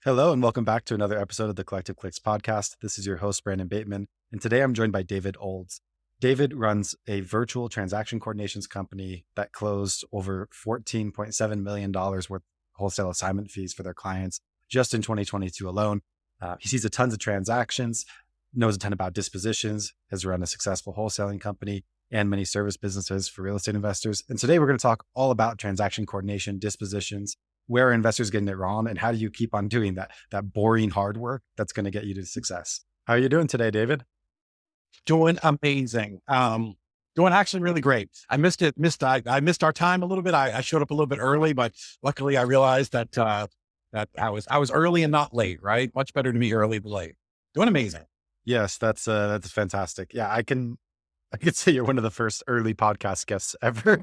Hello, and welcome back to another episode of the Collective Clicks podcast. This is your host, Brandon Bateman, and today I'm joined by David Olds. David runs a virtual transaction coordinations company that closed over $14.7 million worth of wholesale assignment fees for their clients just in 2022 alone. He sees a tons of transactions, knows a ton about dispositions, has run a successful wholesaling company, and many service businesses for real estate investors. And today we're going to talk all about transaction coordination, dispositions, where are investors getting it wrong, and how do you keep on doing that boring hard work that's going to get you to success? How are you doing today, David? Doing amazing. Doing actually really great. I missed our time a little bit. I showed up a little bit early, but luckily I realized that I was early and not late, right? Much better to be early than late. Doing amazing. Yes, that's fantastic. Yeah, I could say you're one of the first early podcast guests ever.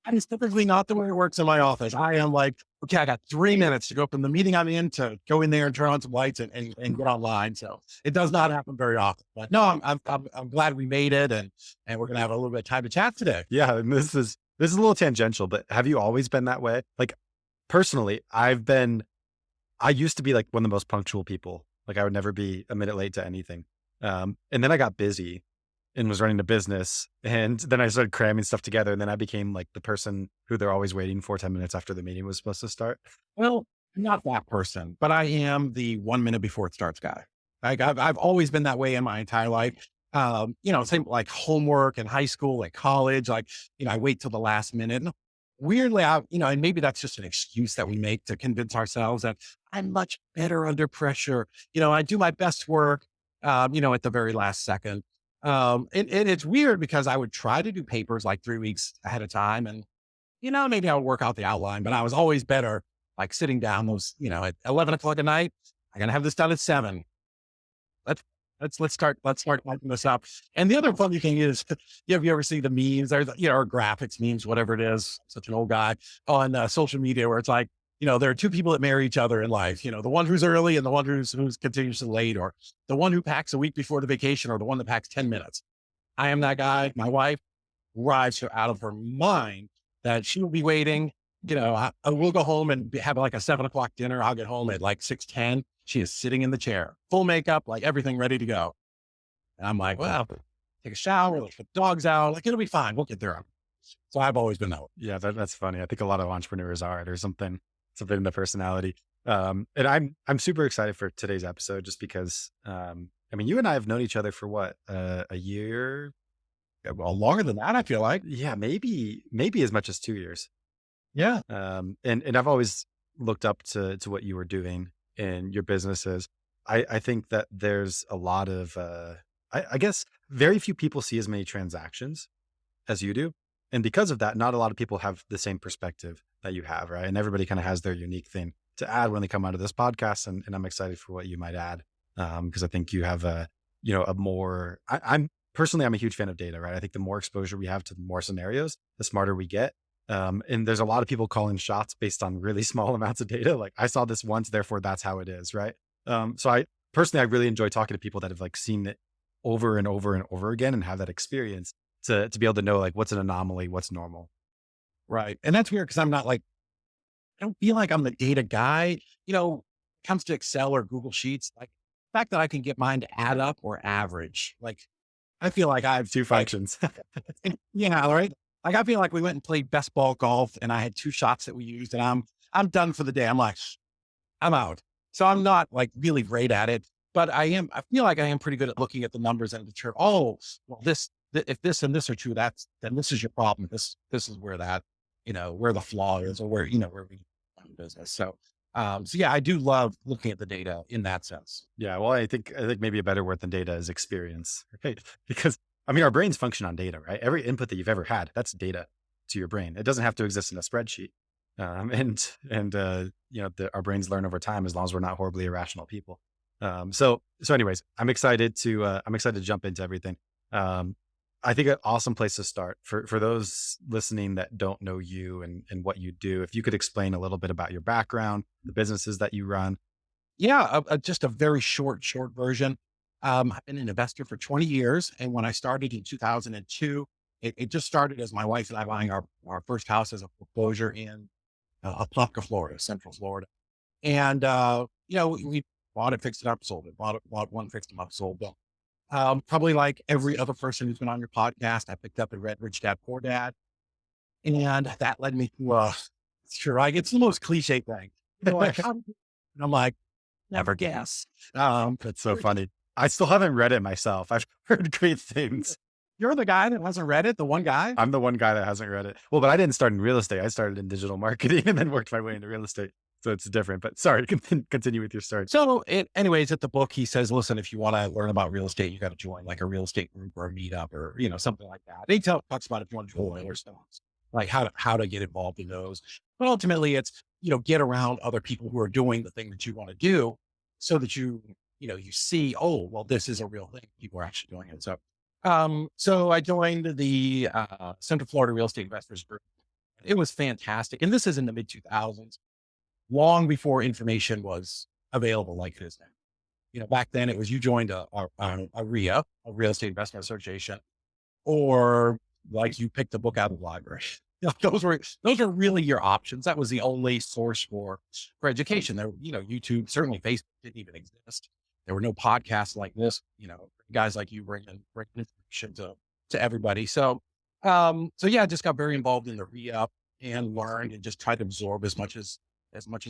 And it's typically not the way it works in my office. I am like, okay, I got 3 minutes to go from the meeting I'm in to go in there and turn on some lights and get online. So it does not happen very often. But no, I'm glad we made it, and we're gonna have a little bit of time to chat today. Yeah, and this is a little tangential, but have you always been that way? Like personally, I used to be like one of the most punctual people. Like I would never be a minute late to anything. And then I got busy and was running a business. And then I started cramming stuff together. And then I became like the person who they're always waiting for 10 minutes after the meeting was supposed to start. Well, I'm not that person, but I am the 1 minute before it starts guy. Like I've always been that way in my entire life. Same like homework in high school, like college, like, I wait till the last minute. And weirdly, and maybe that's just an excuse that we make to convince ourselves that I'm much better under pressure. I do my best work, at the very last second. And it's weird because I would try to do papers like 3 weeks ahead of time, and maybe I would work out the outline, but I was always better like sitting down at 11 o'clock at night. I'm going to have this done at 7. Let's, let's start typing this up. And the other funny thing is, have you ever seen the memes or graphics memes, whatever it is, such an old guy on social media where it's like, there are two people that marry each other in life, the one who's early and the one who's continuously late, or the one who packs a week before the vacation or the one that packs 10 minutes. I am that guy. My wife drives her out of her mind that she will be waiting. I will go home and have like a 7 o'clock dinner. I'll get home at like 6:10. She is sitting in the chair, full makeup, like everything ready to go. And I'm like, well, take a shower, let's put the dogs out. Like, it'll be fine. We'll get there. So I've always been that way. Yeah, that's funny. I think a lot of entrepreneurs are. There's something in the personality. And I'm super excited for today's episode just because, I mean, you and I have known each other for what, a year? Well, longer than that, I feel like. Yeah, maybe as much as 2 years. Yeah. And I've always looked up to what you were doing in your businesses. I think that there's a lot of, I guess very few people see as many transactions as you do. And because of that, not a lot of people have the same perspective that you have, right? And everybody kind of has their unique thing to add when they come out of this podcast. And I'm excited for what you might add. Because I think you have a more, I'm a huge fan of data, right? I think the more exposure we have to the more scenarios, the smarter we get. And there's a lot of people calling shots based on really small amounts of data. Like I saw this once, therefore that's how it is, right? So I really enjoy talking to people that have like seen it over and over and over again and have that experience to be able to know like what's an anomaly, what's normal. Right. And that's weird because I'm not like, I don't feel like I'm the data guy, when it comes to Excel or Google Sheets. Like the fact that I can get mine to add up or average, like I feel like I've Two like, functions. yeah, right. Like I feel like we went and played best ball golf and I had 2 shots that we used and I'm done for the day. I'm like, I'm out. So I'm not like really great at it, but I feel like I am pretty good at looking at the numbers and determine, oh, well, if this and this are true, then this is your problem. This is where where the flaw is, or where we do business. So yeah, I do love looking at the data in that sense. Yeah. Well, I think maybe a better word than data is experience, right? Because I mean, our brains function on data, right? Every input that you've ever had, that's data to your brain. It doesn't have to exist in a spreadsheet. Our brains learn over time as long as we're not horribly irrational people. So anyways, I'm excited to jump into everything. I think an awesome place to start for those listening that don't know you and what you do, if you could explain a little bit about your background, the businesses that you run. Yeah, just a very short version. I've been an investor for 20 years. And when I started in 2002, it just started as my wife and I buying our first house as a foreclosure in Apopka, Florida, Central Florida. And, we bought it, fixed it up, sold it, bought one, fixed them up, sold them. Probably like every other person who's been on your podcast, I picked up and read Rich Dad Poor Dad. And that led me to, sure, like it's the most cliche thing. They're like, how did you-" and I'm like, never guess. That's so funny. I still haven't read it myself. I've heard great things. You're the guy that hasn't read it, the one guy. I'm the one guy that hasn't read it. Well, but I didn't start in real estate. I started in digital marketing and then worked my way into real estate. So it's different. But sorry, continue with your story. So, anyways, at the book, he says, listen, if you want to learn about real estate, you got to join like a real estate group or a meetup or, something like that. He talks about if you want to join or stuff, like how to get involved in those. But ultimately, it's, get around other people who are doing the thing that you want to do so that you see, oh, well, this is a real thing. People are actually doing it. So I joined the Central Florida Real Estate Investors Group. It was fantastic. And this is in the mid 2000s, long before information was available like it is now. Back then it was you joined a RIA, a Real Estate Investment Association, or like you picked a book out of the library. Those were really your options. That was the only source for education. There, YouTube, certainly Facebook didn't even exist. There were no podcasts like this. Guys like you bringing information to everybody. So yeah, I just got very involved in the re-up and learned and just tried to absorb as much as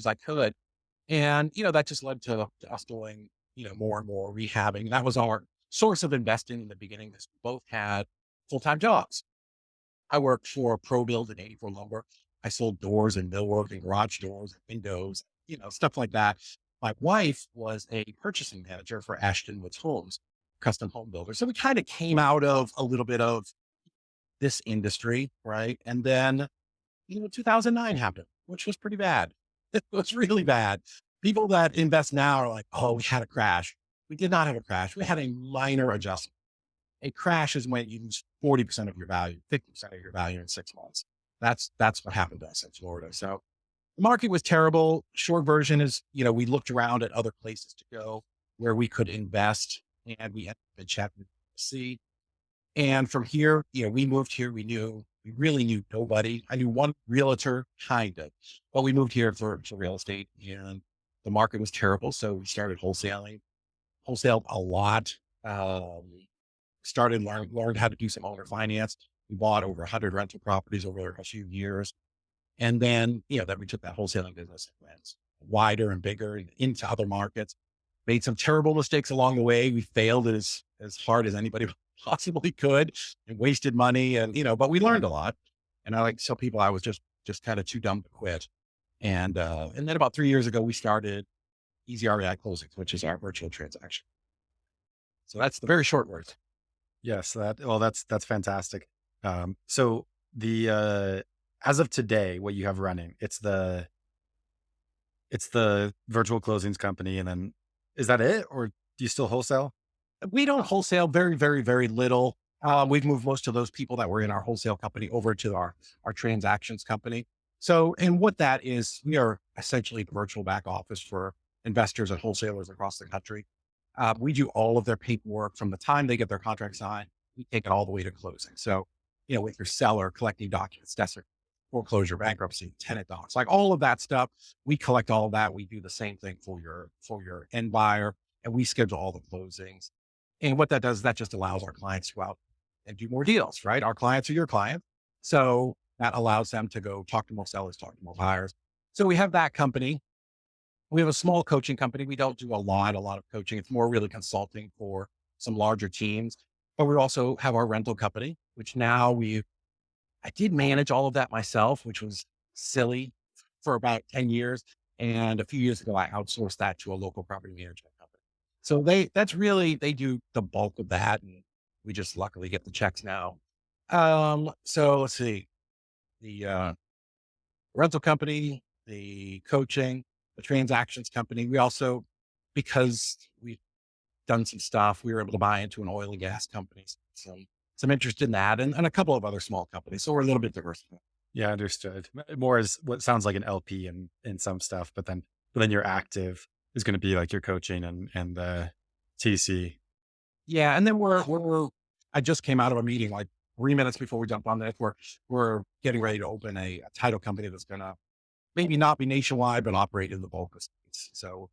I could. And, that just led to us doing, more and more rehabbing. That was our source of investing in the beginning because we both had full-time jobs. I worked for ProBuild and 84 Lumber. I sold doors and millwork and garage doors and windows, stuff like that. My wife was a purchasing manager for Ashton Woods Homes, custom home builder. So we kind of came out of a little bit of this industry, right? And then, 2009 happened, which was pretty bad. It was really bad. People that invest now are like, oh, we had a crash. We did not have a crash. We had a minor adjustment. A crash is when you lose 40% of your value, 50% of your value in 6 months. That's what happened to us in Florida. So the market was terrible. Short version is, we looked around at other places to go where we could invest, and we ended up in Chattanooga, Tennessee. And from here, we moved here. We really knew nobody. I knew one realtor, kind of, but we moved here for real estate, and the market was terrible. So we started wholesaling, wholesaled a lot. Learned how to do some owner finance. We bought over 100 rental properties over a few years. And then, then we took that wholesaling business and went wider and bigger and into other markets. Made some terrible mistakes along the way. We failed as hard as anybody possibly could and wasted money but we learned a lot. And I like to tell people I was just kind of too dumb to quit. And then about 3 years ago, we started Easy REI Closings, which is our virtual transaction. So that's the very short words. Yes, that's fantastic. So as of today, what you have running, it's the virtual closings company, and then is that it, or do you still wholesale? We don't wholesale, very, very, very little. We've moved most of those people that were in our wholesale company over to our transactions company. So, and what that is, we are essentially the virtual back office for investors and wholesalers across the country. We do all of their paperwork from the time they get their contract signed. We take it all the way to closing. So, with your seller collecting documents, that's foreclosure, bankruptcy, tenant docs, like all of that stuff. We collect all of that. We do the same thing for your end buyer, and we schedule all the closings. And what that does, that just allows our clients to go out and do more deals, right? Our clients are your clients. So that allows them to go talk to more sellers, talk to more buyers. So we have that company. We have a small coaching company. We don't do a lot of coaching. It's more really consulting for some larger teams. But we also have our rental company, which now I did manage all of that myself, which was silly for about 10 years. And a few years ago, I outsourced that to a local property management company. So they do the bulk of that. And we just luckily get the checks now. So let's see, the rental company, the coaching, the transactions company. We also, because we've done some stuff, we were able to buy into an oil and gas company. Some interest in that, and a couple of other small companies. So we're a little bit diversified. Yeah, understood. More as what sounds like an LP in some stuff, but then your active is going to be like your coaching and the TC. Yeah. And then I just came out of a meeting like 3 minutes before we jumped on this. We're getting ready to open a title company that's going to maybe not be nationwide, but operate in the bulk of states. So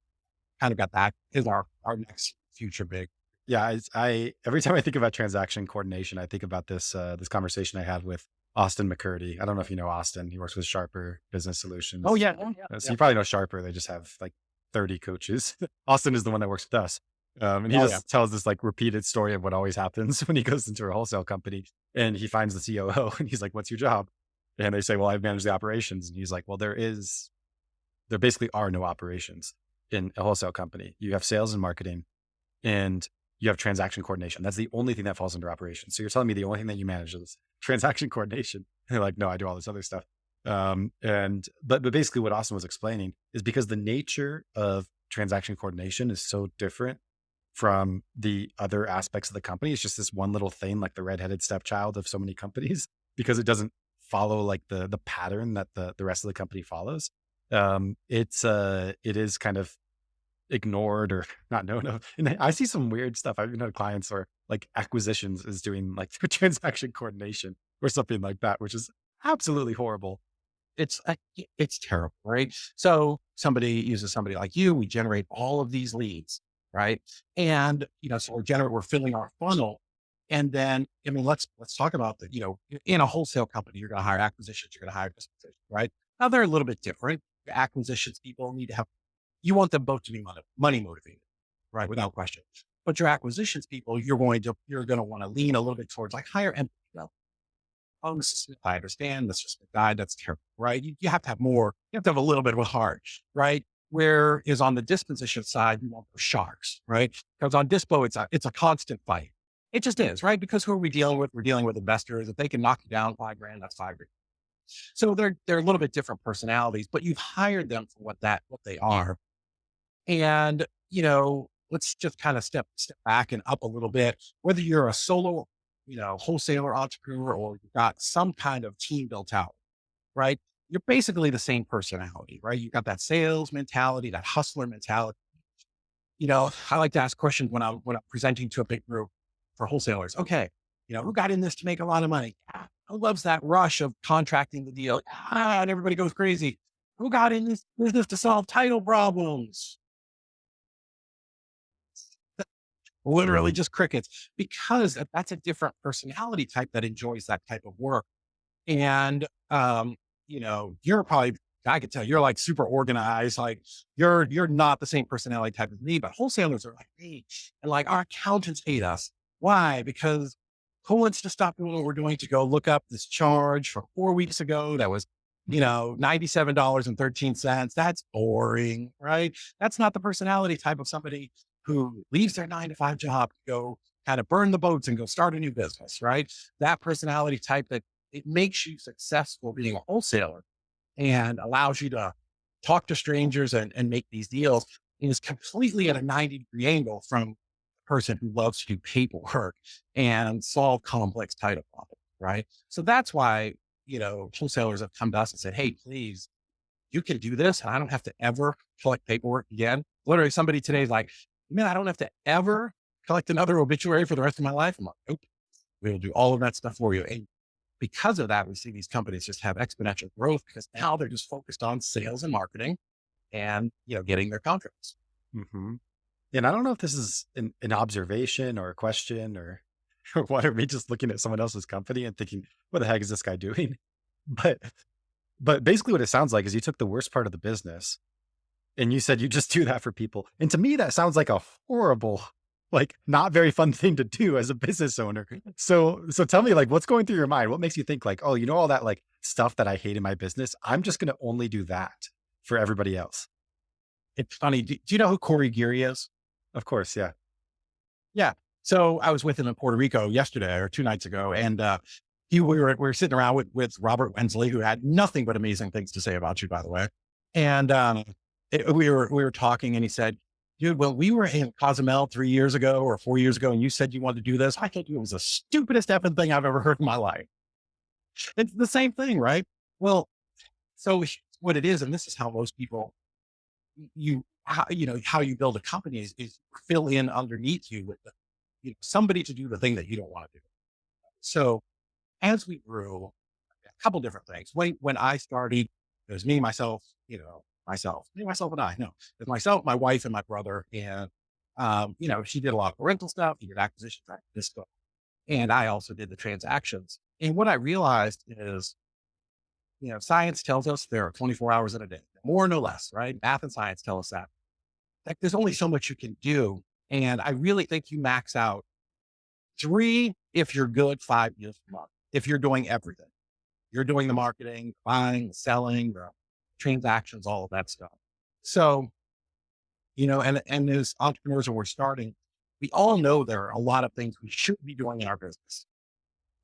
kind of got that is our next future big. Yeah, I every time I think about transaction coordination, I think about this conversation I had with Austin McCurdy. I don't know if you know Austin. He works with Sharper Business Oh Solutions. yeah, oh yeah, So yeah. you probably know Sharper. They just have like 30 coaches. Austin is the one that works with us. And he Oh yeah. just tells this like repeated story of what always happens when he goes into a wholesale company and he finds the COO and he's like, "What's your job?" And they say, "Well, I manage the operations." And he's like, "Well, there basically are no operations in a wholesale company. You have sales and marketing and you have transaction coordination. That's the only thing that falls under operations. So you're telling me the only thing that you manage is transaction coordination." And they're like, "No, I do all this other stuff." But basically what Austin was explaining is because the nature of transaction coordination is so different from the other aspects of the company. It's just this one little thing, like the redheaded stepchild of so many companies, because it doesn't follow like the pattern that the rest of the company follows. It is kind of ignored or not known of. And I see some weird stuff. I've had clients or like acquisitions is doing like transaction coordination or something like that, which is absolutely horrible. It's terrible, right? So somebody uses somebody like you, we generate all of these leads, right? And, so we're filling our funnel. And then, I mean, let's talk about in a wholesale company, you're going to hire acquisitions, you're going to hire dispositions, right? Now they're a little bit different. Your acquisitions people need to have, you want them both to be money motivated, right? Without question. But your acquisitions people, you're going to want to lean a little bit towards like higher empathy. Oh, I understand. That's just a guide. That's terrible, right? You have to have more. You have to have a little bit of a heart, right? Whereas on the disposition side, you want the sharks, right? Because on dispo, it's a constant fight. It just is, right? Because who are we dealing with? We're dealing with investors. If they can knock you down 5 grand, that's 5 grand. So they're a little bit different personalities, but you've hired them for what they are. And let's just kind of step back and up a little bit. Whether you're a solo, wholesaler entrepreneur, or you've got some kind of team built out, right? You're basically the same personality, right? You've got that sales mentality, that hustler mentality. I like to ask questions when I'm presenting to a big group for wholesalers. Okay, who got in this to make a lot of money? Ah, who loves that rush of contracting the deal? And everybody goes crazy. Who got in this business to solve title problems? Literally just crickets, because that's a different personality type that enjoys that type of work. And, you're probably, I could tell you're like super organized. Like you're not the same personality type as me, but wholesalers are like me. And like our accountants hate us. Why? Because who wants to stop doing what we're doing to go look up this charge from 4 weeks ago that was, $97.13. That's boring, right? That's not the personality type of somebody who leaves their 9 to 5 job to go kind of burn the boats and go start a new business, right? That personality type that it makes you successful being a wholesaler and allows you to talk to strangers and make these deals is completely at a 90-degree angle from the person who loves to do paperwork and solve complex title problems, right? So that's why, wholesalers have come to us and said, hey, please, you can do this. And I don't have to ever collect paperwork again. Literally, somebody today is like, man, I don't have to ever collect another obituary for the rest of my life. I'm like, nope, we'll do all of that stuff for you. And because of that, we see these companies just have exponential growth because now they're just focused on sales and marketing and, getting their contracts. Hmm. And I don't know if this is an observation or a question or, or what, or me just looking at someone else's company and thinking, what the heck is this guy doing? But, but basically what it sounds like is you took the worst part of the business and you said you just do that for people. And to me, that sounds like a horrible, like not very fun thing to do as a business owner. So tell me, like, what's going through your mind? What makes you think like, oh, all that like stuff that I hate in my business? I'm just going to only do that for everybody else. It's funny. Do you know who Corey Geary is? Of course. Yeah. Yeah. So I was with him in Puerto Rico yesterday or 2 nights ago, and we were sitting around with Robert Wensley, who had nothing but amazing things to say about you, by the way. And we were talking, and he said, "Dude, well, we were in Cozumel 3 years ago or 4 years ago, and you said you wanted to do this. I told you it was the stupidest effing thing I've ever heard in my life." It's the same thing, right? Well, so what it is, and this is how most people how you build a company is fill in underneath you with somebody to do the thing that you don't want to do. So as we grew, a couple different things. When I started, It was me, myself, me, myself, and I. No, it was myself, my wife, and my brother. And, she did a lot of rental stuff. He did acquisition, this stuff. And I also did the transactions. And what I realized is, science tells us there are 24 hours in a day, more, no less, right? Math and science tell us that. Like there's only so much you can do. And I really think you max out three if you're good, 5 years a month. If you're doing everything, you're doing the marketing, buying, selling, the transactions, all of that stuff. So, and as entrepreneurs when we're starting, we all know there are a lot of things we should be doing in our business,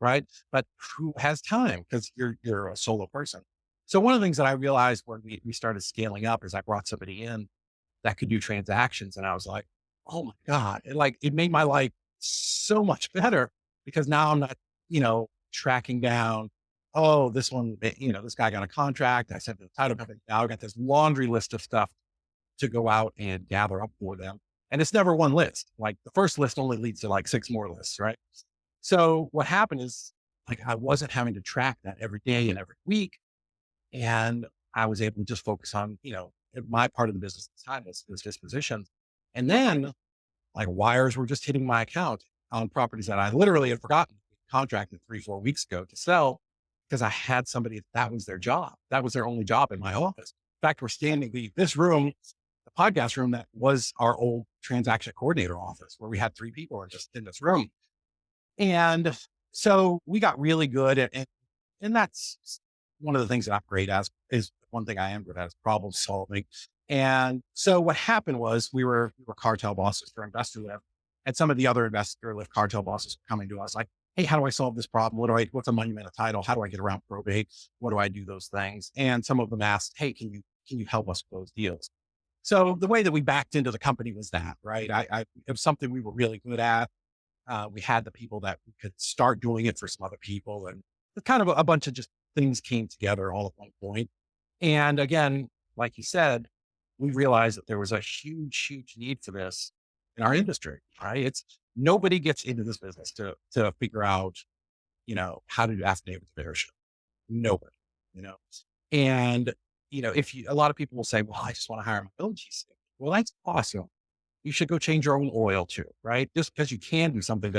right? But who has time? Because you're a solo person. So one of the things that I realized when we started scaling up is I brought somebody in that could do transactions. And I was like, oh my God. It made my life so much better because now I'm not, tracking down, oh, this one, this guy got a contract. I sent to the title company. Now I've got this laundry list of stuff to go out and gather up for them. And it's never one list. Like the first list only leads to like six more lists, right? So what happened is like I wasn't having to track that every day and every week. And I was able to just focus on, my part of the business at the time was dispositions. And then like wires were just hitting my account on properties that I literally had forgotten contracted 3, 4 weeks ago to sell because I had somebody that was their job. That was their only job in my office. In fact, we're standing this room, the podcast room that was our old transaction coordinator office where we had three people just in this room. And so we got really good at, and that's one of the things that I'm great at is one thing I am good at is problem solving. And so what happened was we were cartel bosses for Investor Lift, and some of the other Investor Lift cartel bosses were coming to us like, hey, how do I solve this problem? What's a monumental title? How do I get around probate? What do I do those things? And some of them asked, hey, can you help us close deals? So the way that we backed into the company was that, right? It was something we were really good at. We had the people that we could start doing it for some other people. And kind of a bunch of just things came together all at one point. And again, like you said, we realized that there was a huge, huge need for this in our industry, right? It's nobody gets into this business to figure out, how to do affidavit of ownership. Nobody, you know. And, if a lot of people will say, well, I just want to hire my own GC. Well, that's awesome. You should go change your own oil too, right? Just because you can do something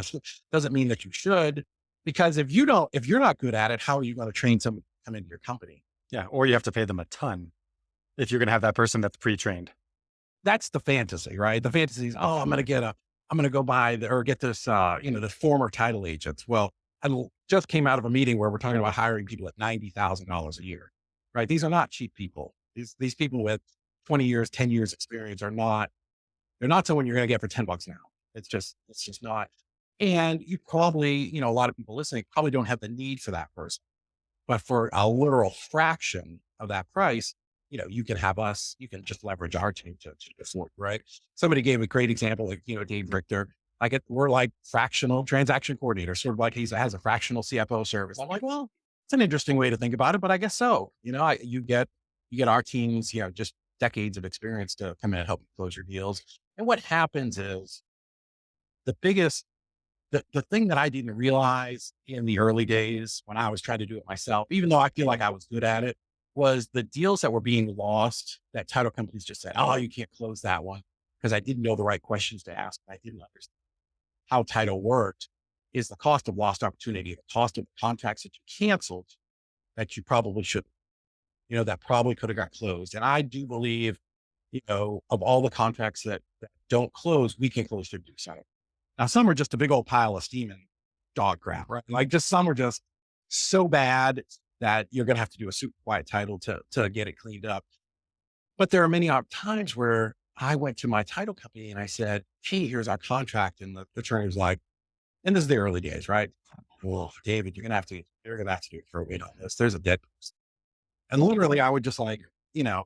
doesn't mean that you should. Because if you're not good at it, how are you going to train somebody to come into your company? Yeah. Or you have to pay them a ton if you're going to have that person that's pre-trained. That's the fantasy, right? The fantasy is, oh, I'm going to go buy or get this, the former title agents. Well, just came out of a meeting where we're talking about hiring people at $90,000 a year, right? These are not cheap people. These people with 20 years, 10 years experience they're not someone you're going to get for $10 an hour. It's just not. And you probably, a lot of people listening probably don't have the need for that person, but for a literal fraction of that price, you can have us, you can just leverage our team to afford, right? Somebody gave a great example, like, Dave Richter, we're like fractional transaction coordinator, sort of like has a fractional CFO service. I'm like, well, it's an interesting way to think about it, but I guess so. You get our teams, just decades of experience to come in and help you close your deals. And what happens is the biggest, the thing that I didn't realize in the early days when I was trying to do it myself, even though I feel like I was good at it, was the deals that were being lost that title companies just said, oh, you can't close that one because I didn't know the right questions to ask. I didn't understand how title worked is the cost of lost opportunity, the cost of the contracts that you canceled that you probably should, that probably could have got closed. And I do believe, of all the contracts that don't close, we can close 50%. Now, some are just a big old pile of steam and dog crap, right? Like just some are just so bad that you're going to have to do a super quiet title to get it cleaned up. But there are many times where I went to my title company and I said, hey, here's our contract. And the attorney was like, and this is the early days, right? Well, David, you're going to have to do a probate on this. There's a dead person. And literally I would just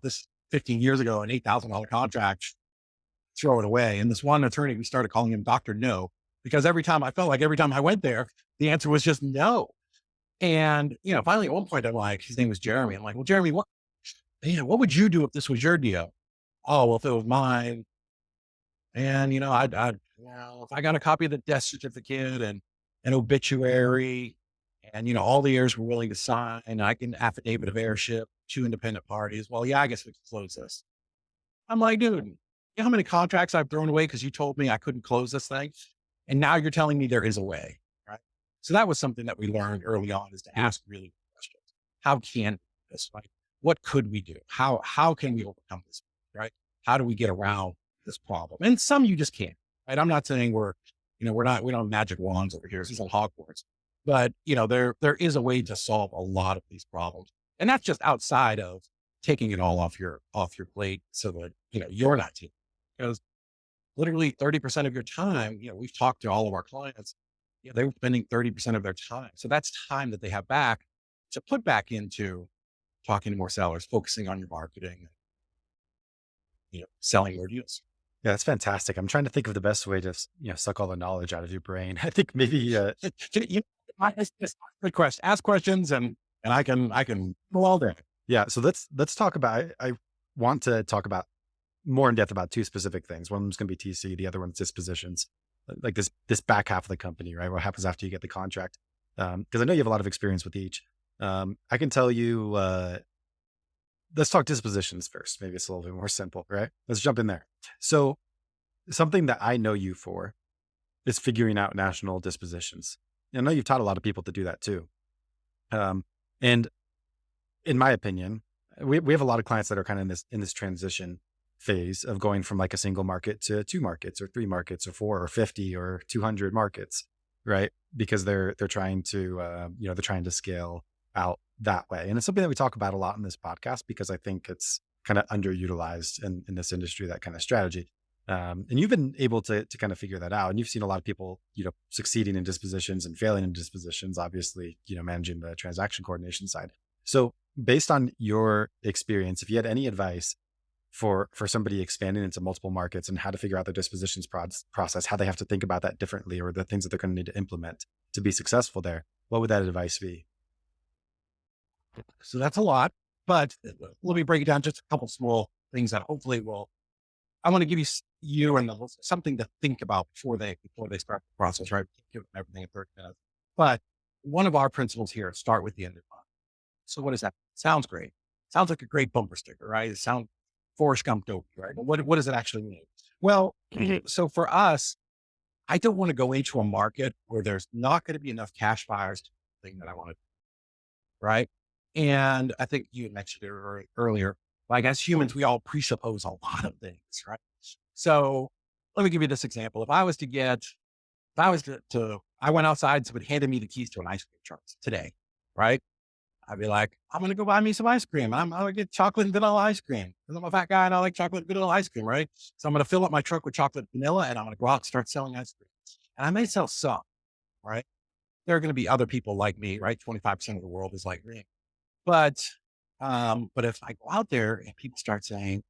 this 15 years ago, an $8,000 contract, throw it away. And this one attorney, we started calling him Dr. No, because every time I went there, the answer was just no. And, finally at one point I'm like, his name was Jeremy. I'm like, well, Jeremy, what would you do if this was your deal? Oh, well, if it was mine and, if I got a copy of the death certificate and an obituary And, all the heirs were willing to sign, and I can affidavit of heirship, two independent parties. Well, yeah, I guess we can close this. I'm like, dude, you know how many contracts I've thrown away because you told me I couldn't close this thing? And now you're telling me there is a way, right? So that was something that we learned early on, is to Yeah. ask really good questions. How can this, right? What could we do? How can we overcome this, right? How do we get around this problem? And some you just can't, right? I'm not saying we don't have magic wands over here. This isn't Hogwarts, but there is a way to solve a lot of these problems. And that's just outside of taking it all off your plate so that, you're not taking it. Because literally 30% of your time, we've talked to all of our clients, they were spending 30% of their time. So that's time that they have back to put back into talking to more sellers, focusing on your marketing, selling more deals. Yeah, that's fantastic. I'm trying to think of the best way to, suck all the knowledge out of your brain. I think maybe, You just good question. Ask questions, and I can go all day. yeah. So let's talk about. I want to talk about more in depth about two specific things. One of them's going to be TC. The other one's dispositions, like this back half of the company, right? What happens after you get the contract? Because I know you have a lot of experience with each. I can tell you. Let's talk dispositions first. Maybe it's a little bit more simple, right? Let's jump in there. So something that I know you for is figuring out national dispositions. I know you've taught a lot of people to do that too. Um, and in my opinion, we have a lot of clients that are kind of in this transition phase of going from like a single market to two markets or three markets or four or 50 or 200 markets, right? Because they're trying to, they're trying to scale out that way. And it's something that we talk about a lot in this podcast because I think it's kind of underutilized in this industry, that kind of strategy. And you've been able to kind of figure that out. And you've seen a lot of people, succeeding in dispositions and failing in dispositions, obviously, managing the transaction coordination side. So based on your experience, if you had any advice for somebody expanding into multiple markets and how to figure out their dispositions process, how they have to think about that differently, or the things that they're going to need to implement to be successful there, what would that advice be? So that's a lot, but let me break it down just a couple small things that hopefully will. I want to give you and the something to think about before they start the process, right? Give them everything in 30 minutes. But one of our principles here is start with the end in mind. So what is that? Sounds great. Sounds like a great bumper sticker, right? It sounds Forrest Gump dopey, right? But what does it actually mean? Well, so for us, I don't want to go into a market where there's not going to be enough cash buyers to do the thing that I want to do, right? And I think you had mentioned it earlier. Like as humans, we all presuppose a lot of things, right? So let me give you this example. If I went outside and someone handed me the keys to an ice cream truck today, right? I'd be like, I'm going to go buy me some ice cream. I'm going to get chocolate and vanilla ice cream because I'm a fat guy and I like chocolate and vanilla ice cream, right? So I'm going to fill up my truck with chocolate and vanilla and I'm going to go out and start selling ice cream. And I may sell some, right? There are going to be other people like me, right? 25% of the world is like me. But, but if I go out there and people start saying,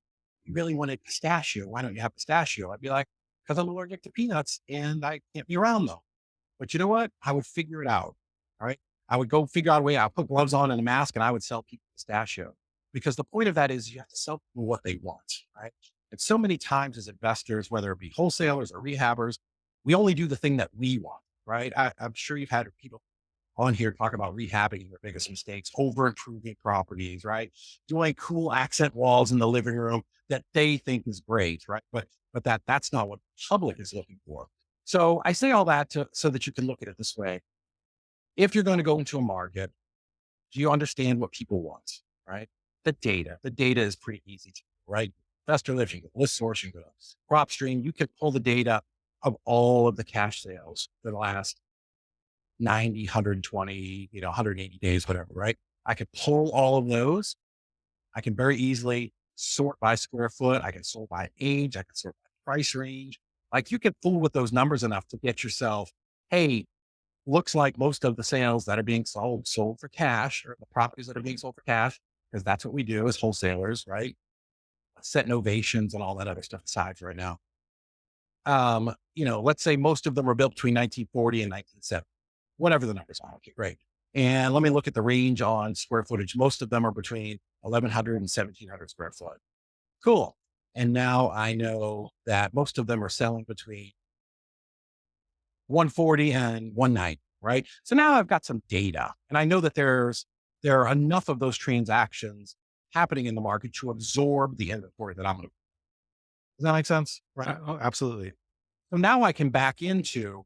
you really wanted pistachio, why don't you have pistachio? I'd be like, because I'm allergic to peanuts and I can't be around them. But you know what? I would figure it out. All right. I would go figure out a way. I'll put gloves on and a mask and I would sell people pistachio because the point of that is you have to sell people what they want. Right. And so many times as investors, whether it be wholesalers or rehabbers, we only do the thing that we want. Right. I'm sure you've had people on here talk about rehabbing their biggest mistakes, over improving properties, right? Doing cool accent walls in the living room that they think is great, right? But that's not what the public is looking for. So I say all that so that you can look at it this way. If you're going to go into a market, do you understand what people want, right? The data. The data is pretty easy to, right? Investor Lift, you can go, list source, you can go Prop Stream. You can pull the data of all of the cash sales for the last 90, 120, 180 days, whatever, right? I could pull all of those. I can very easily sort by square foot. I can sort by age. I can sort by price range. Like you can fool with those numbers enough to get yourself, hey, looks like most of the sales that are being sold for cash, or the properties that are being sold for cash, because that's what we do as wholesalers, right? Set novations and all that other stuff aside for right now. Let's say most of them were built between 1940 and 1970, whatever the numbers are. Okay, great. And let me look at the range on square footage. Most of them are between 1100 and 1700 square foot. Cool. And now I know that most of them are selling between 140 and 190, right? So now I've got some data and I know that there are enough of those transactions happening in the market to absorb the inventory that I'm going to. Does that make sense? Right. Oh, absolutely. So now I can back into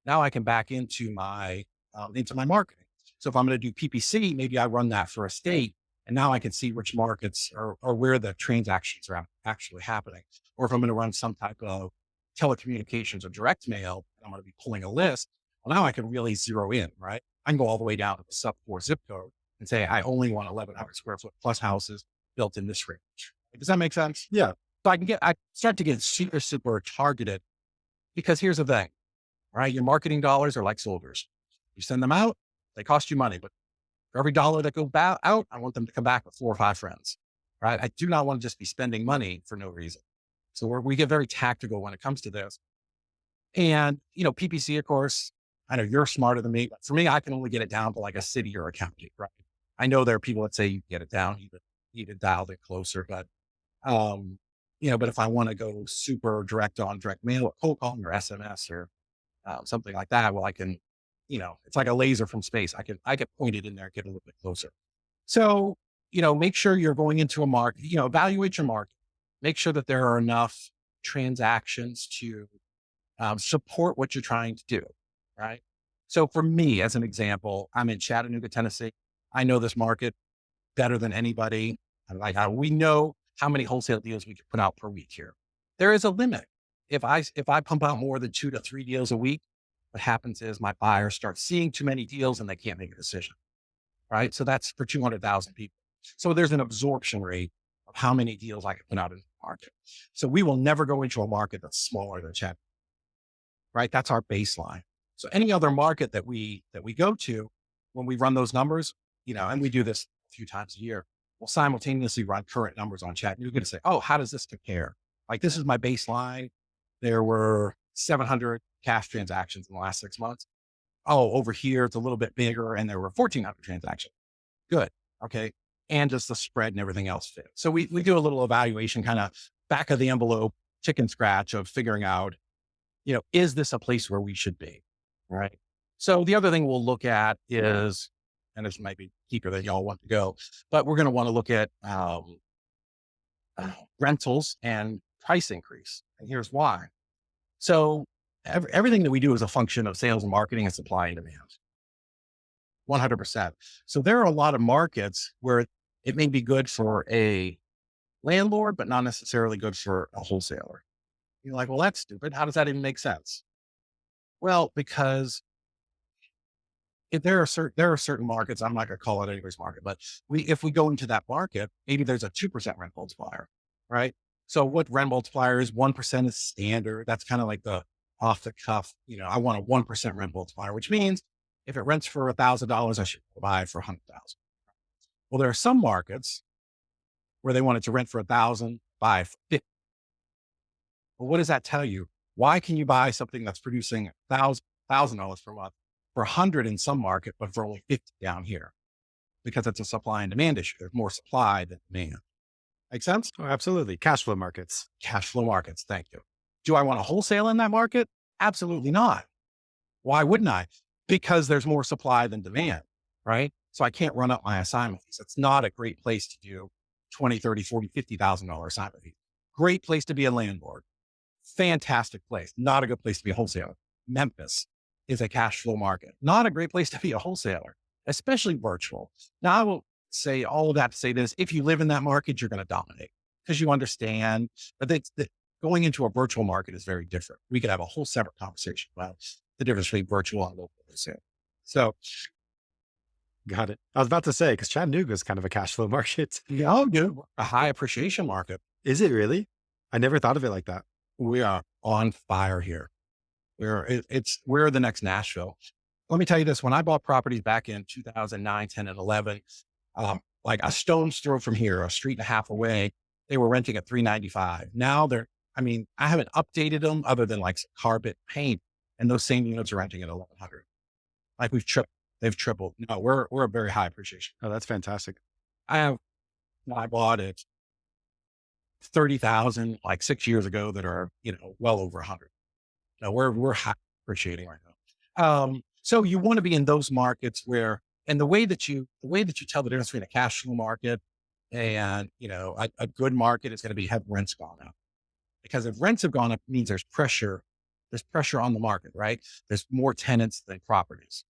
my marketing. So if I'm going to do PPC, maybe I run that for a state, and now I can see which markets or where the transactions are actually happening. Or if I'm going to run some type of telecommunications or direct mail, I'm going to be pulling a list. Well, now I can really zero in, right? I can go all the way down to the sub 4 zip code and say I only want 1,100 square foot plus houses built in this range. Does that make sense? Yeah. So I start to get super, super targeted because here's the thing, right? Your marketing dollars are like soldiers. You send them out, they cost you money, but for every dollar that goes out, I want them to come back with 4 or 5 friends, right? I do not want to just be spending money for no reason. So we get very tactical when it comes to this. And, PPC, of course, I know you're smarter than me, but for me, I can only get it down to like a city or a county, right? I know there are people that say you can get it down, you need to dial it closer, but um, but if I want to go super direct on direct mail or cold calling or SMS or something like that, well, I can, it's like a laser from space. I can point it in there, get a little bit closer. So, make sure you're going into a market, evaluate your market, make sure that there are enough transactions to support what you're trying to do. Right. So for me, as an example, I'm in Chattanooga, Tennessee. I know this market better than anybody. And like we know how many wholesale deals we can put out per week here. There is a limit. If I pump out more than 2 to 3 deals a week, what happens is my buyers start seeing too many deals and they can't make a decision. Right. So that's for 200,000 people. So there's an absorption rate of how many deals I can put out in the market. So we will never go into a market that's smaller than Chattanooga. Right. That's our baseline. So any other market that we go to, when we run those numbers, and we do this a few times a year, we'll simultaneously run current numbers on Chattanooga to say, oh, how does this compare? Like this is my baseline. There were 700 cash transactions in the last 6 months. Oh, over here it's a little bit bigger, and there were 1,400 transactions. Good, okay, and does the spread and everything else fit? So we do a little evaluation, kind of back of the envelope, chicken scratch of figuring out, is this a place where we should be? Right. So the other thing we'll look at is, and this might be deeper than y'all want to go, but we're going to want to look at rentals and price increase. And here's why. So everything that we do is a function of sales and marketing and supply and demand. 100%. So there are a lot of markets where it may be good for a landlord, but not necessarily good for a wholesaler. You're like, well, that's stupid. How does that even make sense? Well, because if there are certain markets, I'm not going to call it anybody's market, but if we go into that market, maybe there's a 2% rent multiplier, right? So what rent multiplier is? 1% is standard. That's kind of like the off the cuff, I want a 1% rent multiplier, which means if it rents for $1,000, I should buy it for 100,000. Well, there are some markets where they want it to rent for 1,000, buy it for 50. Well, what does that tell you? Why can you buy something that's producing $1,000 per month for 100 in some market, but for only 50 down here? Because it's a supply and demand issue. There's more supply than demand. Make sense? Oh, absolutely. Cash flow markets. Cash flow markets. Thank you. Do I want to wholesale in that market? Absolutely not. Why wouldn't I? Because there's more supply than demand, right? So I can't run up my assignment fees. It's not a great place to do 20, 30, 40, $50,000 assignment fees. Great place to be a landlord. Fantastic place. Not a good place to be a wholesaler. Memphis is a cash flow market. Not a great place to be a wholesaler, especially virtual. Now, I will say all of that to say this: if you live in that market, you're going to dominate because you understand. But going into a virtual market is very different. We could have a whole separate conversation about the difference between virtual and local wholesale. So, Got it. I was about to say, because Chattanooga is kind of a cash flow market. a high appreciation market. Is it really? I never thought of it like that. We are on fire here. We're the next Nashville. Let me tell you this: when I bought properties back in 2009, 10, and 11, like a stone's throw from here, a street and a half away, they were renting at $395. Now I haven't updated them other than like some carpet paint, and those same units are renting at 1,100. Like they've tripled. No, we're a very high appreciation. Oh, that's fantastic. I bought it 30,000 like 6 years ago that are, well over 100. No, we're high appreciating right now. So you want to be in those markets where, and the way that you tell the difference between a cash flow market and, a good market is going to be, have rents gone up? Because if rents have gone up, it means there's pressure on the market, right? There's more tenants than properties,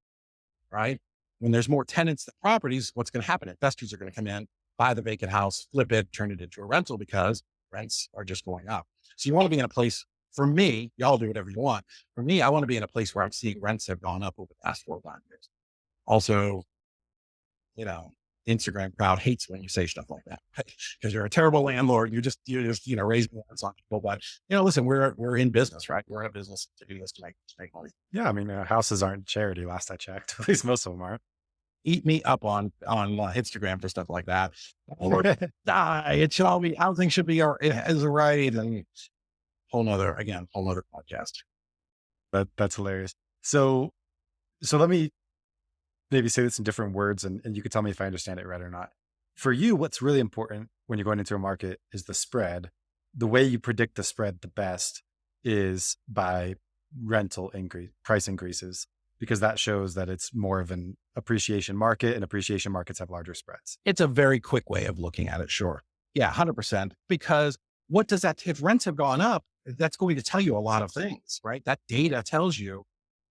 right? When there's more tenants than properties, what's going to happen? Investors are going to come in, buy the vacant house, flip it, turn it into a rental because rents are just going up. So you want to be in a place, for me, y'all do whatever you want. For me, I want to be in a place where I'm seeing rents have gone up over the past 4 or 5 years. Also, you know, Instagram crowd hates when you say stuff like that because you're a terrible landlord. You just raising rents on people. But listen, we're in business, right? We're in a business to do this to make money. Yeah, I mean, houses aren't charity. Last I checked, at least most of them aren't. Eat me up on Instagram for stuff like that. Or die. It should all be, housing should be as a right, and whole nother podcast. That's hilarious. So let me maybe say this in different words, and you can tell me if I understand it right or not. For you, what's really important when you're going into a market is the spread. The way you predict the spread the best is by rental increase, price increases, because that shows that it's more of an appreciation market, and appreciation markets have larger spreads. It's a very quick way of looking at it. Sure. Yeah, 100%. Because what does that, if rents have gone up, that's going to tell you a lot of things, right? That data tells you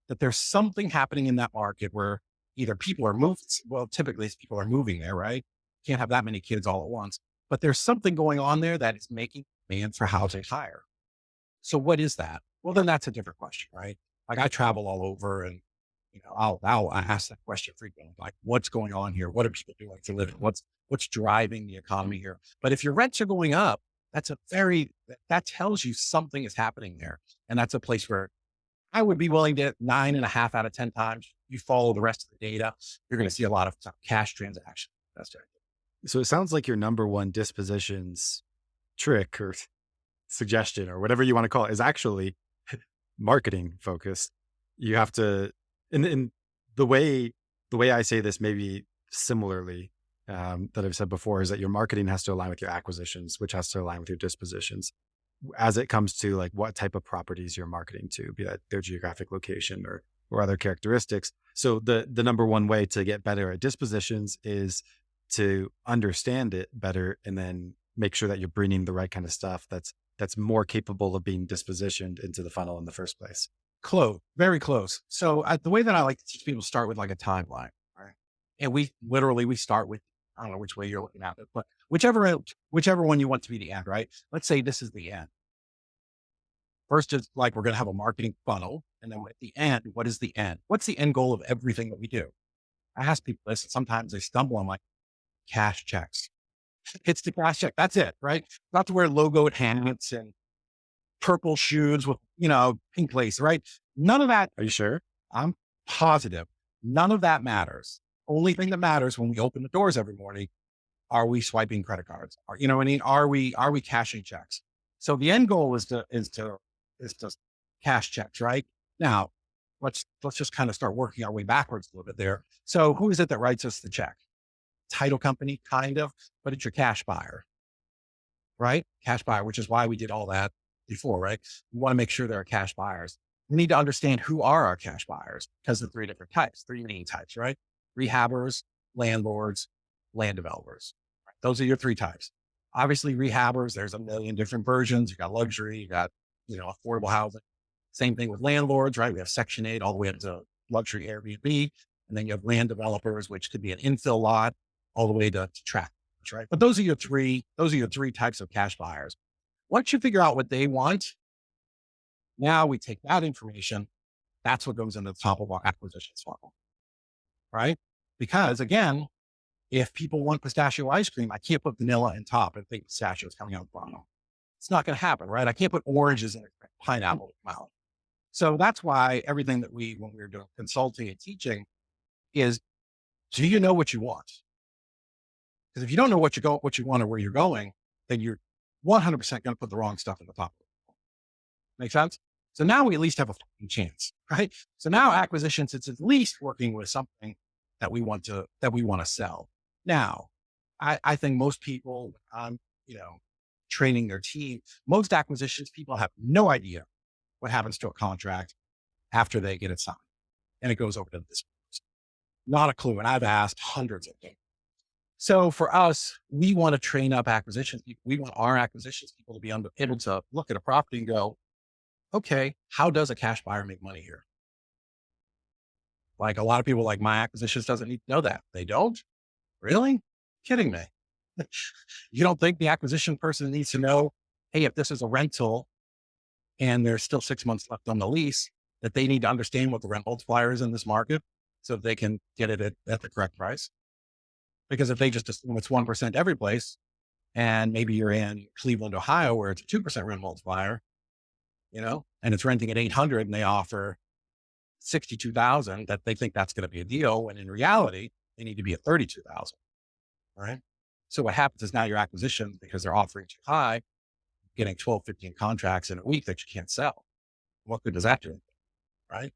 that there's something happening in that market where either people are moving. Well, typically people are moving there, right? Can't have that many kids all at once, but there's something going on there that is making demand for housing higher. So what is that? Well, then that's a different question, right? Like I travel all over, and I'll ask that question frequently. Like, what's going on here? What are people doing for a living? What's driving the economy here? But if your rents are going up, that tells you something is happening there. And that's a place where I would be willing to 9.5 out of 10 times. You follow the rest of the data, you're going to see a lot of cash transactions. That's right. So it sounds like your number one dispositions trick or suggestion or whatever you want to call it is actually marketing focused. You have to, in the way I say this, maybe similarly, that I've said before, is that your marketing has to align with your acquisitions, which has to align with your dispositions as it comes to like what type of properties you're marketing to, be that their geographic location or other characteristics. So the number one way to get better at dispositions is to understand it better and then make sure that you're bringing the right kind of stuff that's more capable of being dispositioned into the funnel in the first place. Close, very close. So the way that I like to teach people, start with like a timeline, right? And we start with, I don't know which way you're looking at it, but whichever one you want to be the end, right? Let's say this is the end. First is like, we're going to have a marketing funnel. And then at the end, what is the end? What's the end goal of everything that we do? I ask people this, and sometimes they stumble on like cash checks. It's the cash check. That's it, right? Not to wear logoed hats and purple shoes with, pink lace, right? None of that. Are you sure? I'm positive. None of that matters. Only thing that matters when we open the doors every morning, are we swiping credit cards? You know what I mean? Are we cashing checks? So the end goal is to cash checks, right? Now, let's just kind of start working our way backwards a little bit there. So who is it that writes us the check? Title company, kind of, but it's your cash buyer, right? Cash buyer, which is why we did all that before, right? We want to make sure there are cash buyers. We need to understand who are our cash buyers, because of three main types, right? Rehabbers, landlords, land developers. Right? Those are your three types. Obviously, rehabbers, there's a million different versions. You got luxury, you got, affordable housing. Same thing with landlords, right? We have Section 8 all the way up to luxury Airbnb. And then you have land developers, which could be an infill lot all the way to tract, right? But those are your three types of cash buyers. Once you figure out what they want, now we take that information. That's what goes into the top of our acquisitions funnel, right? Because again, if people want pistachio ice cream, I can't put vanilla in top and think pistachio is coming out the bottom. It's not going to happen, right? I can't put oranges in a pineapple out. So that's why everything that when we're doing consulting and teaching is, do you know what you want? Because if you don't know what you want or where you're going, then you're 100% going to put the wrong stuff in the top. Make sense? So now we at least have a fucking chance, right? So now acquisitions, it's at least working with something that we want to sell. Now, I think most people, training their team, most acquisitions people have no idea what happens to a contract after they get it signed. and it goes over to this. Not a clue. And I've asked hundreds of them. So for us, we want to train up acquisitions people. We want our acquisitions people to be able to look at a property and go, okay, how does a cash buyer make money here? Like a lot of people like my acquisitions doesn't need to know that. They don't? Really? Kidding me. You don't think the acquisition person needs to know, hey, if this is a rental and there's still 6 months left on the lease, that they need to understand what the rent multiplier is in this market so that they can get it at the correct price? Because if they just assume it's 1% every place, and maybe you're in Cleveland, Ohio, where it's a 2% rent multiplier, and it's renting at 800 and they offer 62,000, that they think that's going to be a deal. When in reality, they need to be at 32,000. All right. So what happens is now your acquisition, because they're offering too high, getting 12, 15 contracts in a week that you can't sell. What good does that do? Right.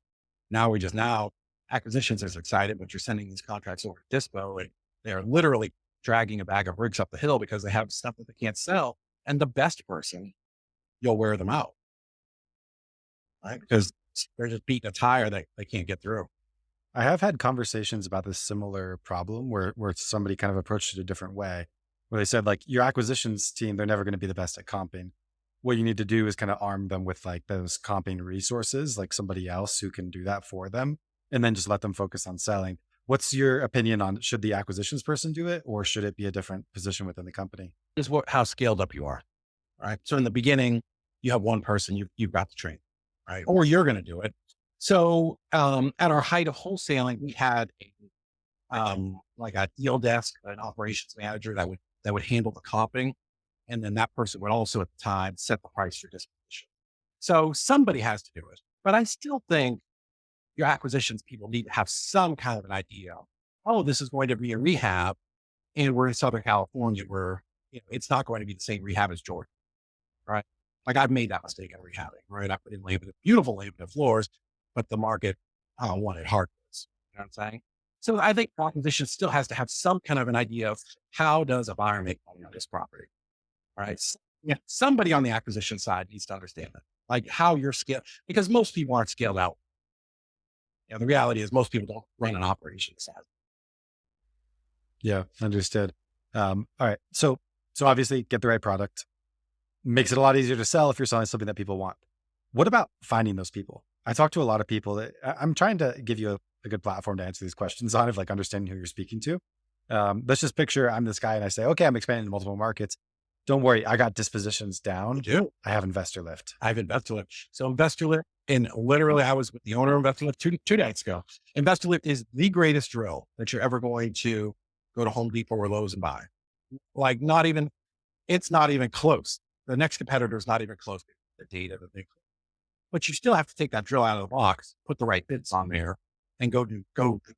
Now acquisitions is excited, but you're sending these contracts over to Dispo and they're literally dragging a bag of bricks up the hill because they have stuff that they can't sell. And the best person, you'll wear them out, right? Because they're just beating a tire that they can't get through. I have had conversations about this similar problem where somebody kind of approached it a different way, where they said like your acquisitions team, they're never going to be the best at comping. What you need to do is kind of arm them with like those comping resources, like somebody else who can do that for them, and then just let them focus on selling. What's your opinion on should the acquisitions person do it or should it be a different position within the company? Is how scaled up you are, right? So in the beginning, you have one person you've got to train, right? Or you're going to do it. So at our height of wholesaling, we had like a deal desk, an operations manager that would handle the comping, and then that person would also at the time set the price for disposition. So somebody has to do it, but I still think your acquisitions people need to have some kind of an idea. Oh, this is going to be a rehab, and we're in Southern California, where it's not going to be the same rehab as Georgia, right? Like I've made that mistake in rehabbing, right? I put in beautiful laminate floors, but the market wanted hardwoods. You know what I'm saying? So I think acquisition still has to have some kind of an idea of how does a buyer make money on this property, right? Yeah, somebody on the acquisition side needs to understand that, like how you're scaled, because most people aren't scaled out. The reality is most people don't run an operation size. Yeah, understood. All right. So obviously get the right product. Makes it a lot easier to sell if you're selling something that people want. What about finding those people? I talk to a lot of people that I'm trying to give you a good platform to answer these questions on, of like understanding who you're speaking to. Let's just picture I'm this guy and I say, okay, I'm expanding to multiple markets. Don't worry, I got dispositions You down. do. I have investor lift. I have Investor Lift. So Investor Lift, and literally I was with the owner of Investor Lift two nights ago. Investor Lift is the greatest drill that you're ever going to go to Home Depot or Lowe's and buy. Like it's not even close. The next competitor is not even close to the data that they, but you still have to take that drill out of the box, put the right bits on there and go do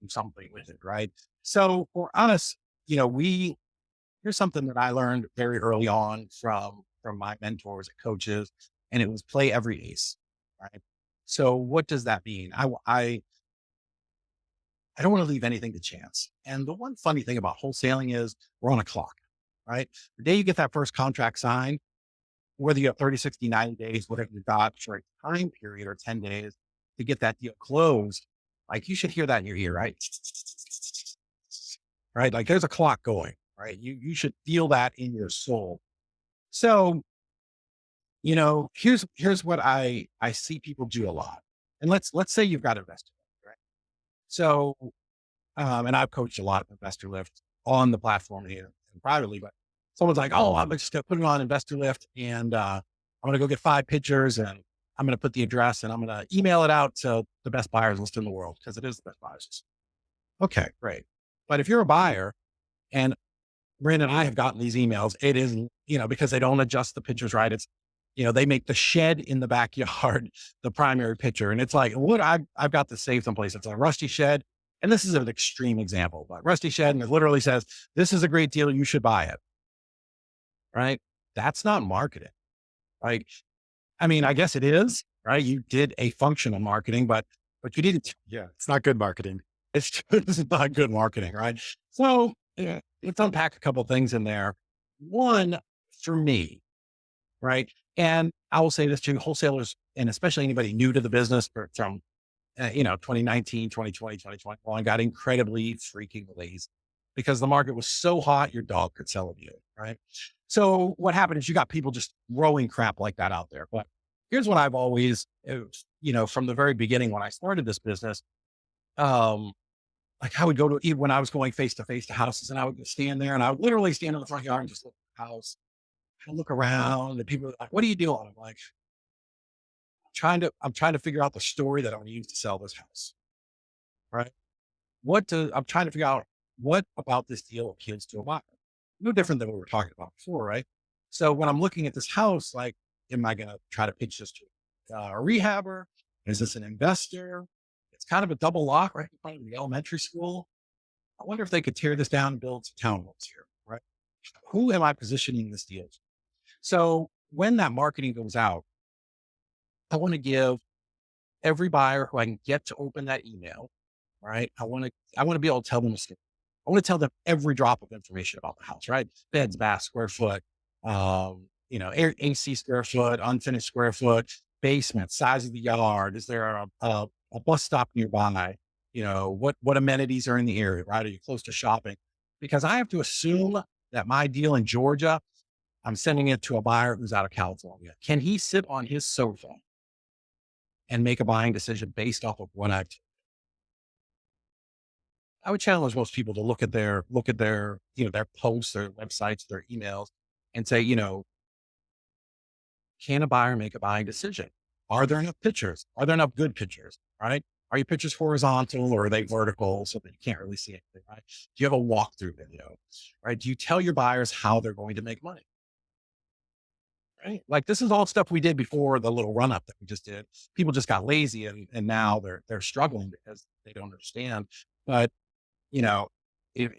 something with it. Right. So for us, here's something that I learned very early on from my mentors and coaches, and it was play every ace. Right. So what does that mean? I don't want to leave anything to chance. And the one funny thing about wholesaling is we're on a clock, right? The day you get that first contract signed, whether you have 30, 60, 90 days, whatever you got for a time period or 10 days to get that deal closed, like you should hear that in your ear, right? Right. Like there's a clock going, right? You should feel that in your soul. So, here's what I see people do a lot. And let's say you've got investor, right? So, and I've coached a lot of investor lift on the platform here and privately, but someone's like, oh, I'm just going to put it on investor lift and I'm going to go get 5 pictures and I'm going to put the address and I'm going to email it out to the best buyers list in the world because it is the best buyers list. Okay, great. But if you're a buyer, and Brandon and I have gotten these emails, it is, because they don't adjust the pictures right. It's, they make the shed in the backyard the primary picture. And it's like, I've got this saved someplace. It's a rusty shed. And this is an extreme example, but rusty shed, and it literally says, this is a great deal. You should buy it. Right? That's not marketing. Like, I mean, I guess it is, right? You did a function of marketing, but you didn't. Yeah, it's not good marketing. It's not good marketing, right? So yeah, let's unpack a couple of things in there. One, for me, right? And I will say this to wholesalers, and especially anybody new to the business from 2019, 2020, 2021 got incredibly freaking lazy because the market was so hot, your dog could sell a deal, right? So what happened is you got people just throwing crap like that out there. But here's what I've always, from the very beginning when I started this business, um, like I would go to even when I was going face to face to houses, and I would stand there and I would literally stand in the front yard and just look at the house and look around, and people are like, "What are you doing?" I'm like, I'm trying to figure out the story that I'm going to use to sell this house, right? I'm trying to figure out what about this deal appeals to a buyer. No different than what we were talking about before, right? So when I'm looking at this house, like, am I going to try to pitch this to a rehabber? Is this an investor? It's kind of a double lock right in front of the elementary school. I wonder if they could tear this down and build some townhomes here, right? Who am I positioning this deal to? So when that marketing goes out, I want to give every buyer who I can get to open that email, right? I want to be able to tell them a story. I want to tell them every drop of information about the house, right? Beds, bath, square foot, AC square foot, unfinished square foot, basement, size of the yard. Is there a bus stop nearby? What amenities are in the area, right? Are you close to shopping? Because I have to assume that my deal in Georgia, I'm sending it to a buyer who's out of California. Can he sit on his sofa and make a buying decision based off of what I would challenge most people to look at their, their posts, their websites, their emails and say, can a buyer make a buying decision? Are there enough pictures? Are there enough good pictures? Right? Are your pictures horizontal or are they vertical so that you can't really see anything? Right? Do you have a walkthrough video? Right? Do you tell your buyers how they're going to make money? Right? Like this is all stuff we did before the little run up that we just did. People just got lazy and now they're struggling because they don't understand. But you know, if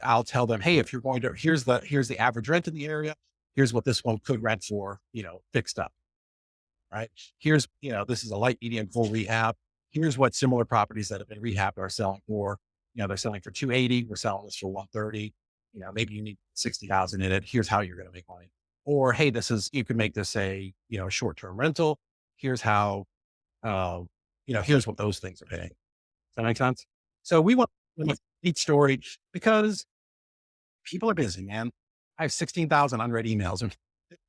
I'll tell them, hey, if you're going to, here's the average rent in the area. Here's what this one could rent for, fixed up, right? This is a light, medium, full rehab. Here's what similar properties that have been rehabbed are selling for. They're selling for 280. We're selling this for 130. Maybe you need 60,000 in it. Here's how you're going to make money. Or, hey, you could make this a short-term rental. Here's how, uh, here's what those things are paying. Does that make sense? So we want each story because people are busy, man. I have 16,000 unread emails in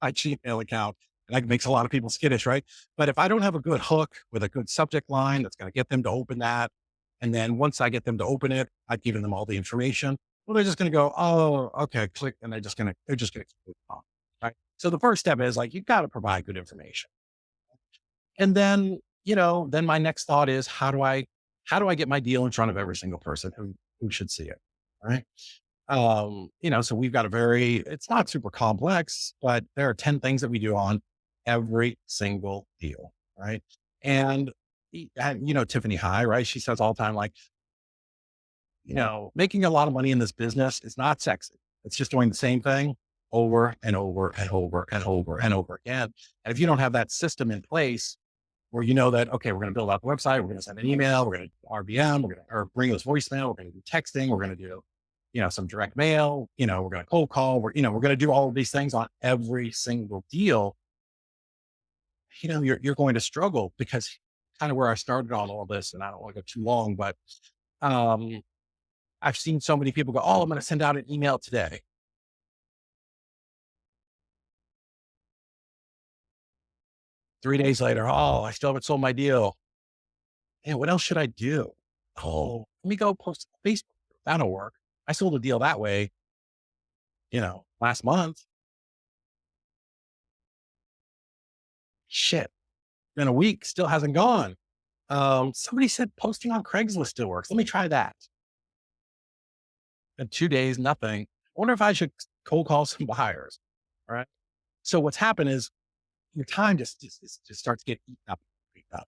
my Gmail account, and that makes a lot of people skittish, right? But if I don't have a good hook with a good subject line that's going to get them to open that, and then once I get them to open it, I've given them all the information. Well, they're just going to go, oh, okay, click, and they're just going to click on, right? So the first step is like you've got to provide good information, and then my next thought is how do I get my deal in front of every single person who should see it, right? So we've got it's not super complex, but there are 10 things that we do on every single deal, right? And, Tiffany High, right? She says all the time, like, making a lot of money in this business is not sexy. It's just doing the same thing over and over and over and over and over again. And if you don't have that system in place where you know that, okay, we're going to build out the website, we're going to send an email, we're going to RBM, or bring us voicemail, we're going to do texting, we're going to do some direct mail, we're going to cold call, we're going to do all of these things on every single deal. You're going to struggle because kind of where I started on all this, and I don't want to go too long, but um, I've seen so many people go, oh, I'm going to send out an email today. 3 days later, oh, I still haven't sold my deal. And what else should I do? Oh, let me go post on Facebook. That'll work. I sold a deal that way, last month. Shit, been a week, still hasn't gone. Somebody said posting on Craigslist still works. Let me try that. In 2 days, nothing. I wonder if I should cold call some buyers. All right. So what's happened is your time just starts getting eaten up. Eaten up.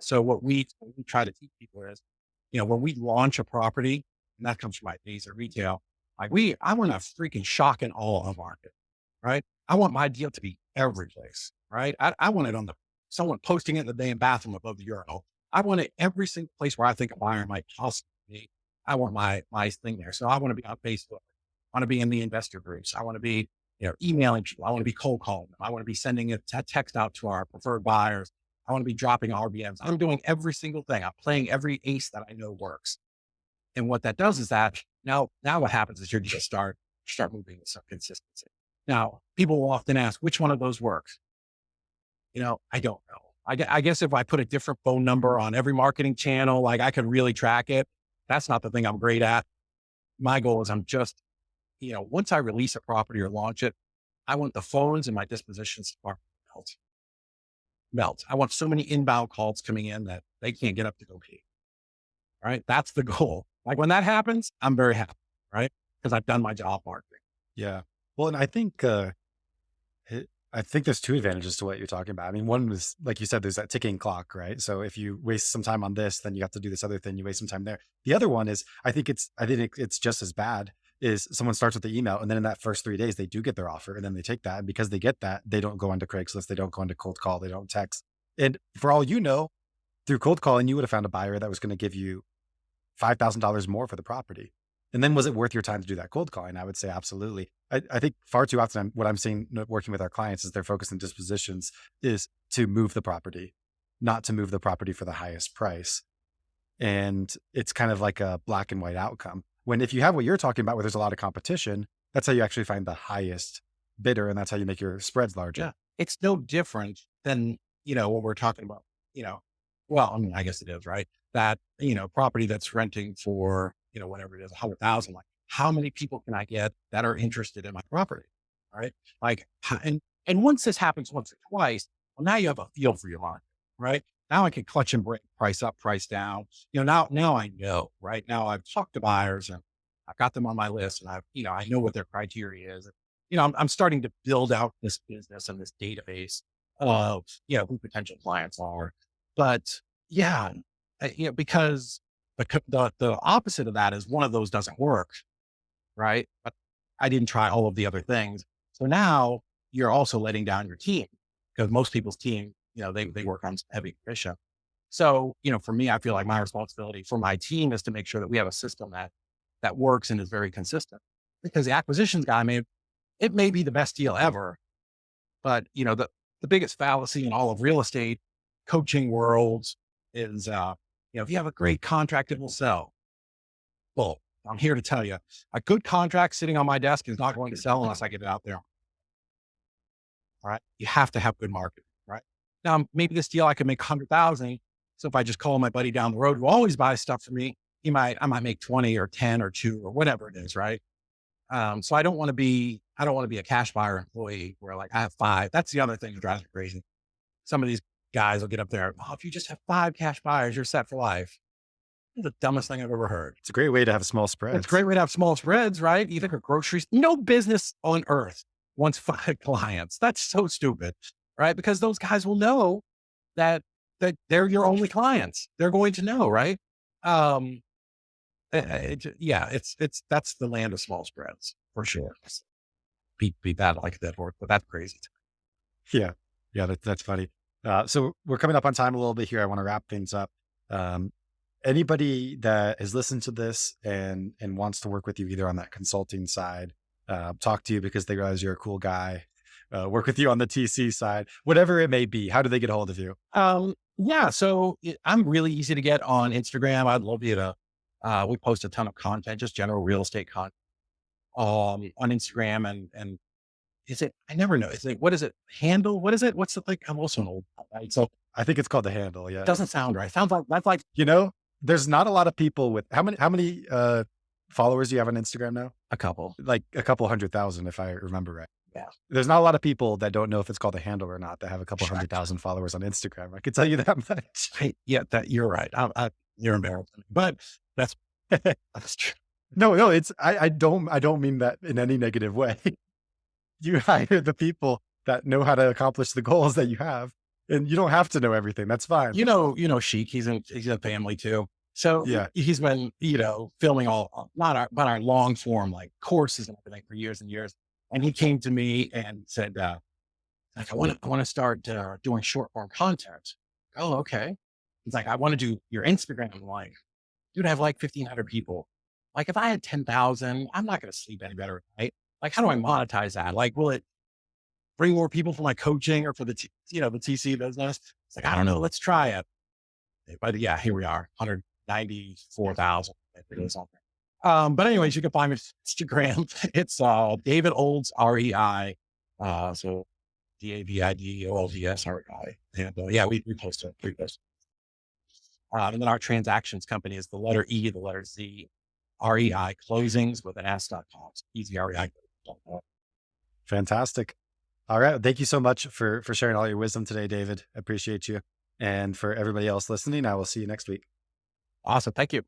So what we try to teach people is, when we launch a property, and that comes from my days of retail, I want to freaking shock and awe of market, right? I want my deal to be every place, right? I want it on someone posting it in the damn bathroom above the urinal. I want it every single place where I think a buyer might possibly be. I want my thing there. So I want to be on Facebook. I want to be in the investor groups. I want to be, emailing people. I want to be cold calling them. I want to be sending a text out to our preferred buyers I want to be dropping RBMs. I'm doing every single thing. I'm playing every ace that I know works. And what that does is that now what happens is you're just start moving with some consistency. Now, people will often ask, which one of those works? I don't know. I guess if I put a different phone number on every marketing channel, like I could really track it. That's not the thing I'm great at. My goal is I'm just, once I release a property or launch it, I want the phones and my dispositions to melt. Melt. I want so many inbound calls coming in that they can't get up to go pee. Right. That's the goal. Like when that happens, I'm very happy. Right. Because I've done my job marketing. Yeah. Well, and I think there's two advantages to what you're talking about. I mean, one was, like you said, there's that ticking clock, right? So if you waste some time on this, then you have to do this other thing. You waste some time there. The other one is, I think it's just as bad. Is someone starts with the email, and then in that first 3 days, they do get their offer, and then they take that, and because they get that, they don't go onto Craigslist, they don't go into cold call, they don't text. And for all you know, through cold calling, you would have found a buyer that was going to give you $5,000 more for the property. And then was it worth your time to do that cold calling? I would say absolutely. I think far too often what I'm seeing working with our clients is they're focused on dispositions is to move the property, not to move the property for the highest price. And it's kind of like a black and white outcome. When if you have what you're talking about, where there's a lot of competition, that's how you actually find the highest bidder. And that's how you make your spreads larger. Yeah. It's no different than, what we're talking about, you know, well, I mean, I guess it is, right? That, property that's renting for, whatever it is, 100,000, like how many people can I get that are interested in my property? All right. Like, and once this happens once or twice, well, now you have a feel for your market, right? Now I can clutch and break price up, price down. Now I know, right? Now I've talked to buyers and I've got them on my list and I know what their criteria is. I'm starting to build out this business and this database of, who potential clients are. But yeah, because the opposite of that is one of those doesn't work, right? But I didn't try all of the other things. So now you're also letting down your team because most people's team, they work on heavy commission. So, for me, I feel like my responsibility for my team is to make sure that we have a system that works and is very consistent because the acquisitions guy it may be the best deal ever, but the biggest fallacy in all of real estate coaching worlds is, if you have a great contract, it will sell. Well, I'm here to tell you a good contract sitting on my desk is not going to sell unless I get it out there. All right. You have to have good marketing, right? Now, maybe this deal I could make 100,000. So if I just call my buddy down the road who always buys stuff for me, I might make 20 or 10 or 2 or whatever it is, right? So I don't want to be a cash buyer employee where like I have 5. That's the other thing that drives me crazy. Some of these guys will get up there. Oh, if you just have 5 cash buyers, you're set for life. It's the dumbest thing I've ever heard. It's a great way to have small It's spreads. a great way to have small spreads, right? You think of groceries, no business on earth wants 5 clients. That's so stupid, right? Because those guys will know that they're your only clients. They're going to know, right? It's that's the land of small spreads for sure. Be bad like that word, but that's crazy. Yeah. Yeah. That's funny. So we're coming up on time a little bit here. I want to wrap things up. Um, Anybody that has listened to this and wants to work with you either on that consulting side, talk to you because they realize you're a cool guy, work with you on the TC side, whatever it may be, how do they get a hold of you? Yeah, so I'm really easy to get on Instagram. I'd love you to. We post a ton of content, just general real estate content, on Instagram and is it? I never know. Is it what is it? Handle? What is it? What's the like? I'm also an old guy, right? So I think it's called The Handle. it Yeah. doesn't sound right. Sounds like that's like There's not a lot of people with how many followers do you have on Instagram now? a couple. Like a couple 100,000, if I remember right. Yeah. There's not a lot of people that don't know if it's called a handle or not that have a couple Sure. 100,000 followers on Instagram. I can tell you that much. Yeah, that you're right. You're embarrassing, but that's that's true. No, I don't mean that in any negative way. You hire the people that know how to accomplish the goals that you have, and you don't have to know everything. That's fine. Sheik. He's in family too. So Yeah. he's been, filming not our long form, like courses and everything for years and years. And he came to me and said, like, I want to start doing short form content. Oh, okay. He's like, I want to do your Instagram. I'm like, dude, I have like 1,500 people. Like if I had 10,000, I'm not going to sleep any better at night. Like, how do I monetize that? Like, will it, bring more people for my coaching or for the TC business. It's like, I don't know, let's try it. But yeah, here we are, 194,000. But anyways, you can find me on Instagram. It's David Olds, REI. So DAVIDOLDS, REI. And yeah, we post it. We post. And then our transactions company is the letter E, the letter Z, REI closings with an S.com. Easy REI. Fantastic. All right. Thank you so much for sharing all your wisdom today, David. I appreciate you. And for everybody else listening, I will see you next week. Awesome. Thank you.